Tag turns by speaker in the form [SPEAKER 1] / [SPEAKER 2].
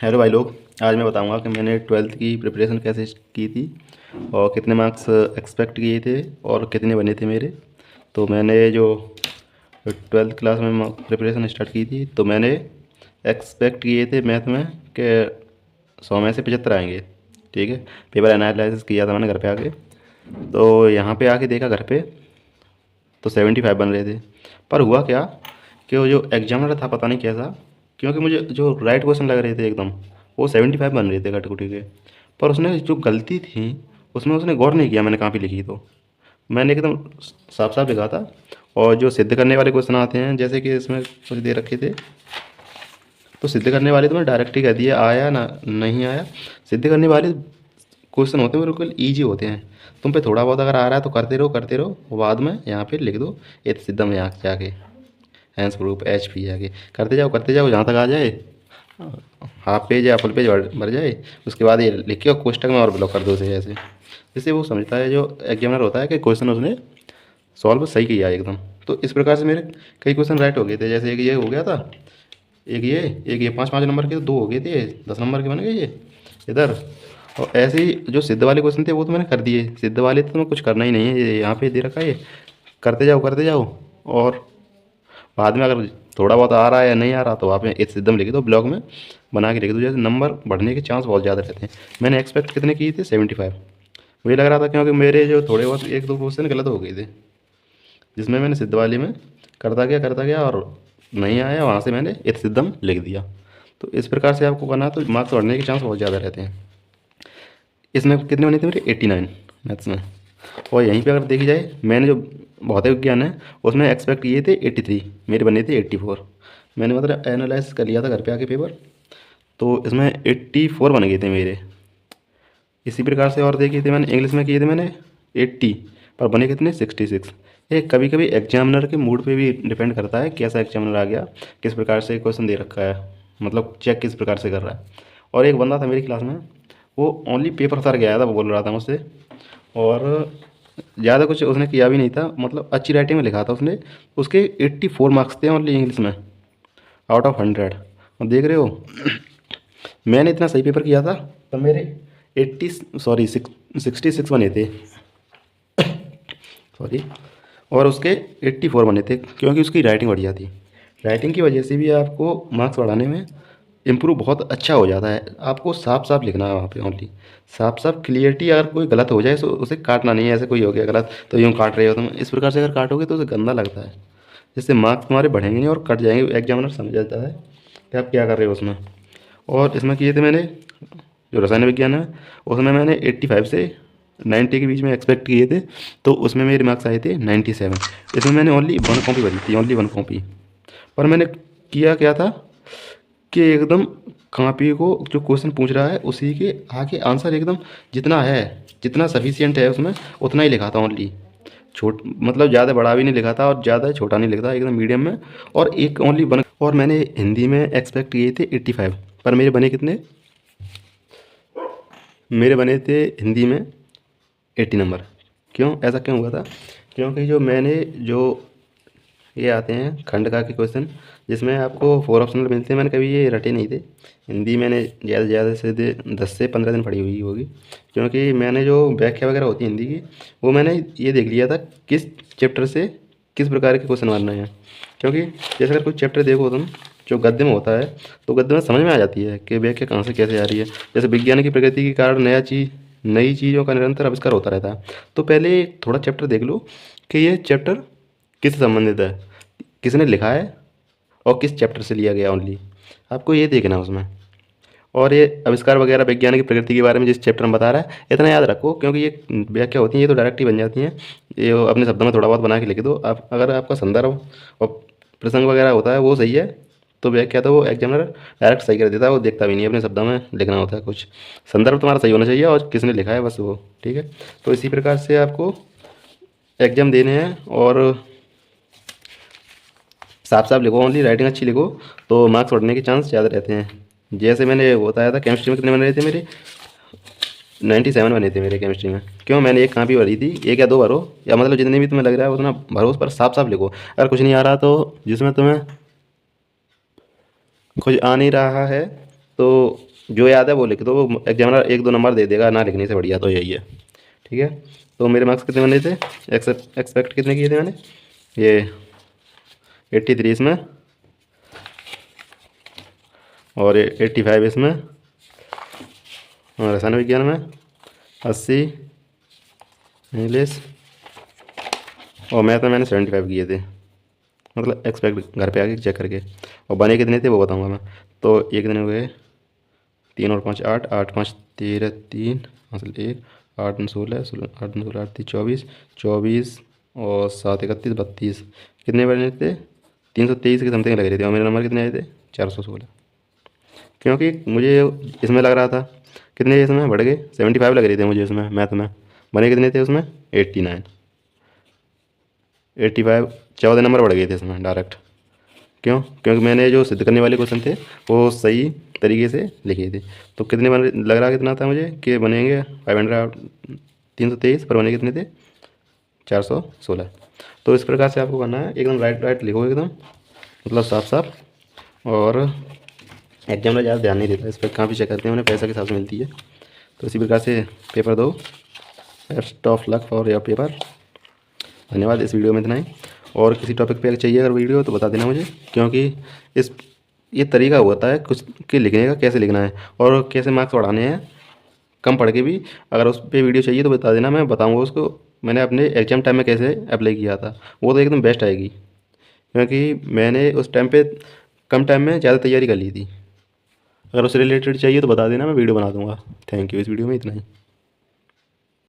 [SPEAKER 1] Hello भाई लोग। आज मैं बताऊंगा कि मैंने ट्वेल्थ की प्रिपरेशन कैसे की थी और कितने मार्क्स एक्सपेक्ट किए थे और कितने बने थे मेरे। तो मैंने जो ट्वेल्थ क्लास में प्रिपरेशन स्टार्ट की थी तो मैंने एक्सपेक्ट किए थे मैथ में कि 100 में से 75 आएंगे। ठीक है। पेपर एनालिसिस किया था मैंने घर पे आके। तो यहाँ पे आके देखा घर पे तो 75 बन रहे थे। पर हुआ क्या कि वो जो एग्जामिनर था पता नहीं कैसा, क्योंकि मुझे जो राइट क्वेश्चन लग रहे थे एकदम वो 75 बन रहे थे कट कुटी के। पर उसने जो गलती थी उसमें उसने गौर नहीं किया मैंने कहाँ पे लिखी। तो मैंने एकदम साफ साफ लिखा था। और जो सिद्ध करने वाले क्वेश्चन आते हैं जैसे कि इसमें कुछ दे रखे थे, तो सिद्ध करने वाले तो मैं डायरेक्ट ही कह दिया आया ना नहीं आया। सिद्ध करने वाले क्वेश्चन होते हैं बिल्कुल ईजी होते हैं। तुम पे थोड़ा बहुत अगर आ रहा है तो करते रहो, बाद में यहाँ पे लिख दो ये सिद्धम यहाँ जाके हैंस ग्रुप एच पी आगे करते जाओ जहाँ तक आ जाए। हाफ पेज या फुल पेज भर जाए, उसके बाद ये लिख के और कोष्टक में और ब्लॉक कर दो उसे ऐसे। जिससे वो समझता है जो एग्जामिनर होता है कि क्वेश्चन उसने सॉल्व सही किया एकदम। तो इस प्रकार से मेरे कई क्वेश्चन राइट हो गए थे। जैसे एक ये हो गया था, एक ये 5-5 नंबर के तो दो हो गए थे, 10 नंबर के बन गए ये इधर। और ऐसे ही जो सिद्ध वाले क्वेश्चन थे वो तो मैंने कर दिए। सिद्ध वाले तो मैं कुछ करना ही नहीं है, ये यहाँ पे दे रखा है ये करते जाओ। और बाद में अगर थोड़ा बहुत आ रहा है या नहीं आ रहा तो आप एक सिद्धम लिख दो ब्लॉग में बना के लिख दो। जैसे नंबर बढ़ने के चांस बहुत ज़्यादा रहते हैं। मैंने एक्सपेक्ट कितने किए थे 75। मुझे लग रहा था क्योंकि मेरे जो थोड़े बहुत एक दो क्वेश्चन गलत हो गए थे, जिसमें मैंने सिद्ध वाले में करता गया और नहीं आया, वहाँ से मैंने एक सिद्धम लिख दिया। तो इस प्रकार से आपको करना है तो मार्क्स बढ़ने के चांस बहुत ज़्यादा रहते हैं। इसमें कितने बने थे मेरे 89 मैथ्स में। और यहीं पे अगर देखी जाए मैंने जो भौतिक विज्ञान है उसमें एक्सपेक्ट किए थे 83, मेरे बने थे 84। मैंने मतलब एनालाइज कर लिया था घर पे आके पेपर, तो इसमें 84 बन गए थे मेरे। इसी प्रकार से और देखिए थे मैंने इंग्लिश में किए थे मैंने 80, पर बने कितने 66। ये कभी कभी एग्जामिनर के मूड पे भी डिपेंड करता है कैसा एग्जामिनर आ गया, किस प्रकार से क्वेश्चन दे रखा है, मतलब चेक किस प्रकार से कर रहा है। और एक बंदा था मेरी क्लास में, वो ओनली पेपर सर गया था, वो बोल रहा था मुझसे। और ज़्यादा कुछ उसने किया भी नहीं था, मतलब अच्छी राइटिंग में लिखा था उसने। उसके 84 मार्क्स थे ओनली इंग्लिश में आउट ऑफ 100। और देख रहे हो मैंने इतना सही पेपर किया था तो मेरे 80 सॉरी 66 बने थे, सॉरी। और उसके 84 बने थे क्योंकि उसकी राइटिंग बढ़िया थी। राइटिंग की वजह से भी आपको मार्क्स बढ़ाने में इम्प्रूव बहुत अच्छा हो जाता है। आपको साफ साफ लिखना है वहाँ पे ओनली, साफ साफ क्लियरिटी। अगर कोई गलत हो जाए तो उसे काटना नहीं है। ऐसे कोई हो गया गलत तो यूँ काट रहे हो तुम, इस प्रकार से अगर काटोगे तो उसे गंदा लगता है, जिससे मार्क्स तुम्हारे बढ़ेंगे नहीं और कट जाएंगे। एग्जामिनर समझ जाता है कि आप क्या कर रहे हो उसमें। और इसमें किए थे मैंने जो रसायन विज्ञान है उसमें मैंने 85 से 90 के बीच में एक्सपेक्ट किए थे, तो उसमें मेरे मार्क्स आए थे 97। इसमें मैंने ओनली वन कॉपी भरी थी, ओनली वन कॉपी। पर मैंने किया क्या था कि एकदम कॉपी को जो क्वेश्चन पूछ रहा है उसी के आगे आंसर एकदम जितना है, जितना सफिशियंट है उसमें उतना ही लिखा था ओनली। छोट मतलब ज़्यादा बड़ा भी नहीं लिखा था और ज़्यादा छोटा नहीं लिखा था, एकदम मीडियम में। और एक ओनली वन। और मैंने हिंदी में एक्सपेक्ट किए थे 85, पर मेरे बने कितने, मेरे बने थे हिंदी में 80 नंबर। क्यों ऐसा क्यों हुआ था? क्योंकि जो मैंने जो ये आते हैं खंड का के क्वेश्चन जिसमें आपको 4 ऑप्शनल मिलते हैं, मैंने कभी ये रटे नहीं थे। हिंदी मैंने ज़्यादा से ज़्यादा से 10 से 15 दिन पढ़ी हुई होगी, क्योंकि मैंने जो व्याख्या वगैरह होती है हिंदी की वो मैंने ये देख लिया था किस चैप्टर से किस प्रकार के क्वेश्चन बनने हैं। क्योंकि जैसे अगर कोई चैप्टर देखो तुम जो गद्य में होता है तो गद्य में समझ में आ जाती है कि व्याख्या कहाँ से कैसे आ रही है। जैसे विज्ञान की प्रगति के कारण नई चीज़ों का निरंतर आविष्कार होता रहता है। तो पहले थोड़ा चैप्टर देख लो कि ये चैप्टर किससे संबंधित है, किसने लिखा है और किस चैप्टर से लिया गया ओनली, आपको ये देखना है उसमें। और ये आविष्कार वगैरह विज्ञान की प्रकृति के बारे में जिस चैप्टर में बता रहा है इतना याद रखो, क्योंकि ये व्याख्या होती है ये तो डायरेक्ट ही बन जाती हैं। ये अपने शब्दों में थोड़ा बहुत बना के लिख दो आप। अगर आपका संदर्भ और प्रसंग वगैरह होता है वो सही है तो व्याख्या तो वो एग्जामिनर डायरेक्ट सही कर देता है, वो देखता भी नहीं है। अपने शब्दों में लिखना होता है कुछ, संदर्भ तुम्हारा सही होना चाहिए और किसने लिखा है बस वो। ठीक है। तो इसी प्रकार से आपको एग्जाम देने हैं और साफ साफ लिखो, ओनली राइटिंग अच्छी लिखो तो मार्क्स बढ़ने के चांस ज़्यादा रहते हैं। जैसे मैंने बताया था केमिस्ट्री में कितने बन रहे थे मेरे 97 बने थे मेरे केमिस्ट्री में। क्यों मैंने एक कॉपी भरी थी, एक या दो भरो, या मतलब जितने भी तुम्हें लग रहा है उतना भरो, उस पर साफ साफ लिखो। अगर कुछ नहीं आ रहा तो जिसमें तुम्हें कुछ आ नहीं रहा है तो जो याद है वो लिख दो, वो एग्जामिनर 1-2 नंबर दे देगा, ना लिखने से बढ़िया तो यही है। ठीक है, तो मेरे मार्क्स कितने बने थे, एक्सपेक्ट कितने किए थे मैंने, ये 83 इसमें, और 85 इसमें, और रसायन विज्ञान में 80, इंग्लिश और मैथ में मैंने 75 किए थे, मतलब एक्सपेक्ट घर पे आके चेक करके। और बने कितने थे वो बताऊंगा मैं। तो एक दिन हुए 3 और 5 8, 8 5 13, 3 हासिल 1, 8 9 16, 8 9 16 24, 24 और 7 31 32, कितने बने थे, 323 के समथिंग लग रहे थे। और मेरे नंबर कितने आए थे, 416। क्योंकि मुझे इसमें लग रहा था, कितने इसमें बढ़ गए, 75 लग रहे थे मुझे इसमें मैथ में, बने कितने थे उसमें 89, 85, 14 नंबर बढ़ गए थे इसमें डायरेक्ट। क्यों, क्योंकि मैंने जो सिद्ध करने वाले क्वेश्चन थे वो सही तरीके से लिखे थे। तो कितने बन लग रहा कितना था मुझे कि बनेंगे 500, 323, पर बने कितने थे 416। तो इस प्रकार से आपको करना है, एकदम राइट राइट लिखो एकदम, मतलब साफ साफ। और एग्जाम में ज़्यादा ध्यान नहीं देता, इस पर काफ़ी चेक करते हैं, उन्हें पैसा के हिसाब से मिलती है। तो इसी प्रकार से पेपर दो, best of luck for your paper. धन्यवाद, इस वीडियो में इतना ही। और किसी टॉपिक पे चाहिए अगर वीडियो तो बता देना मुझे, क्योंकि इस ये तरीका होता है कुछ के लिखने का, कैसे लिखना है और कैसे मार्क्स बढ़ाने हैं कम पढ़ के भी। अगर उस पर वीडियो चाहिए तो बता देना, मैं बताऊँगा उसको मैंने अपने एग्जाम टाइम में कैसे अप्लाई किया था, वो तो एकदम बेस्ट आएगी, क्योंकि मैंने उस टाइम पे कम टाइम में ज़्यादा तैयारी कर ली थी। अगर उससे रिलेटेड चाहिए तो बता देना, मैं वीडियो बना दूँगा। थैंक यू, इस वीडियो में इतना ही।